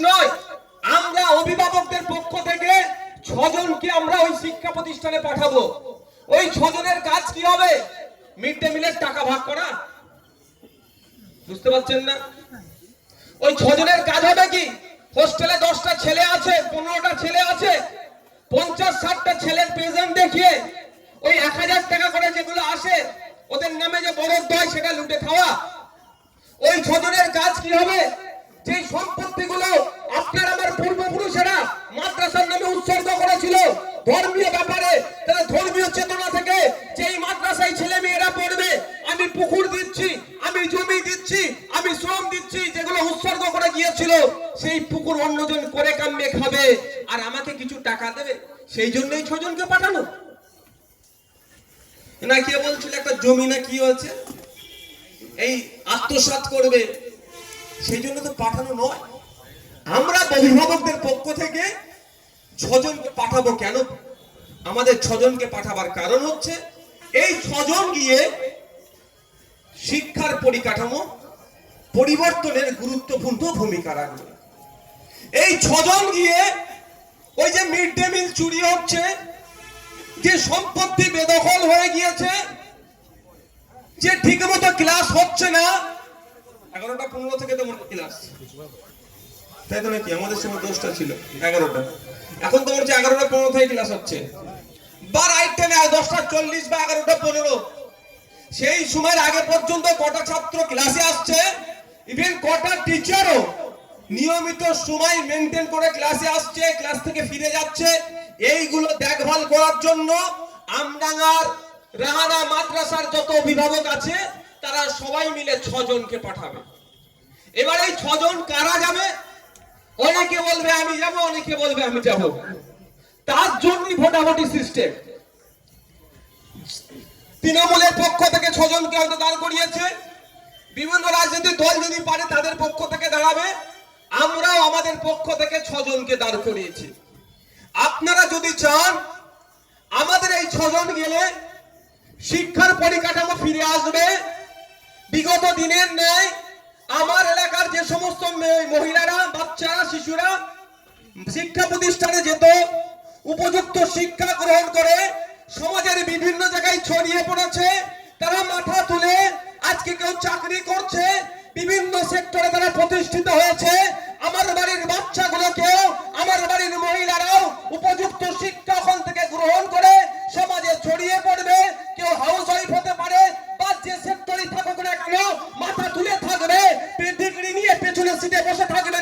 নয়, আমরা অভিভাবকদের পক্ষ থেকে 6 জনকে আমরা ওই শিক্ষা প্রতিষ্ঠানে পাঠাবো। ওই 6 জনের কাজ কি হবে? মিড ডে মিলের টাকা ভাগ করা। বুঝতে পারছেন না? ওই 6 জনের কাজ হবে কি? হোস্টেলে 10টা ছেলে আছে, 15টা ছেলে আছে, 50-60টা ছেলের প্রেজেন্ট দেখিয়ে ওই 1000 টাকা করে যেগুলো আসে ওদের নামে যে বরাদ্দ হয় সেটা লুটে খাওয়া। ওই 6 জনের কাজ কি হবে? যে সম্পত্তিগুলো আপনার আমার পূর্বপুরুষেরা মাদ্রাসার নামে উৎসর্গ করেছিল ধর্মীয় ব্যাপারে, তারা ধর্মীয় চেতনা থেকে যেই মাদ্রাসায় ছেলে মেয়েরা পড়বে, আমি পুকুর দিচ্ছি, আমি জমি দিচ্ছি, আমি শ্রম দিচ্ছি, যেগুলো উৎসর্গ করে গিয়েছিল সেই পুকুর অন্যজন করে কামিয়ে খাবে আর আমাকে কিছু টাকা দেবে। সেই জন্যই 6 জনকে পাঠানো না। কে বলছিল একটা জমি না কি হয়েছে এই আত্মসাৎ করবে, সেই জন্য তো পাঠানো নয়। আমরা অভিভাবকদের পক্ষ থেকে 6 জনকে পাঠাবো। কেন আমাদের 6 জনকে পাঠাবার কারণ হচ্ছে এই 6 জন গিয়ে শিক্ষার পরিকাঠামো পরিবর্তনের গুরুত্বপূর্ণ ভূমিকা রাখবে। এই 6 জন গিয়ে ওই যে মিড ডে মিল চুরি হচ্ছে, যে সম্পত্তি বেদখল হয়ে গিয়েছে, যে ঠিকমতো ক্লাস হচ্ছে না, 11:15 থেকে তো ক্লাস, তাই তো নাকি? আমাদের সময় 10টা ছিল, 11টা, এখন তো হচ্ছে 11:15 থেকে ক্লাস হচ্ছে। বা রাইট টাইমে 10:40 বা 11:15, সেই সময়ের আগে পর্যন্ত কটা ছাত্র ক্লাসে আসছে, ইভেন কটা টিচারও নিয়মিত সময় মেনটেন করে ক্লাসে আসছে, ক্লাস থেকে ফিরে যাচ্ছে, এইগুলো দেখভাল করার জন্য আমডাঙ্গার রাহানা মাদ্রাসার যত অভিভাবক আছে তারা সবাই মিলে 6 জনকে পাঠাবে। এবার এই 6 জন কারা যাবে? অনেকে বলবে আমি যাব, অনেকে বলবে আমি যাব। তার জন্যই ভোটাভুটি সিস্টেম। তৃণমূলের পক্ষ থেকে 6 জনকে হয়তো দাঁড় করিয়েছে, বিভিন্ন রাজনৈতিক দল যদি পারে তাদের পক্ষ থেকে দাঁড়াবে, আমরাও আমাদের পক্ষ থেকে 6 জনকে দাঁড় করিয়েছি। আপনারা যদি চান আমাদের এই 6 জন গেলে শিক্ষার পরিকাঠামো ফিরে আসবে, বিগত দিনের ন্যায় আমার এলাকার যে সমস্ত মহিলারা, বাচ্চারা, শিশুরা শিক্ষা প্রতিষ্ঠানে যেত, উপযুক্ত শিক্ষা গ্রহণ করে সমাজের বিভিন্ন জায়গায় ছড়িয়ে পড়েছে, তারা মাথা তুলে আজকে কেউ চাকরি করছে, বিভিন্ন সেক্টরে তারা প্রতিষ্ঠিত হয়েছে। আমার বাড়ির বাচ্চাগুলোকেও, আমার বাড়ির মহিলারাও উপযুক্ত শিক্ষা ওখান থেকে গ্রহণ করে সমাজে ছড়িয়ে পড়বে। কেউ হাউস ওয়াইফ হতে পারে বা যে সেক্টরে থাকুক না কেন মাথা তুলে থাকবে, ডিগ্রি নিয়ে পেছনের সিটে বসে থাকবে না।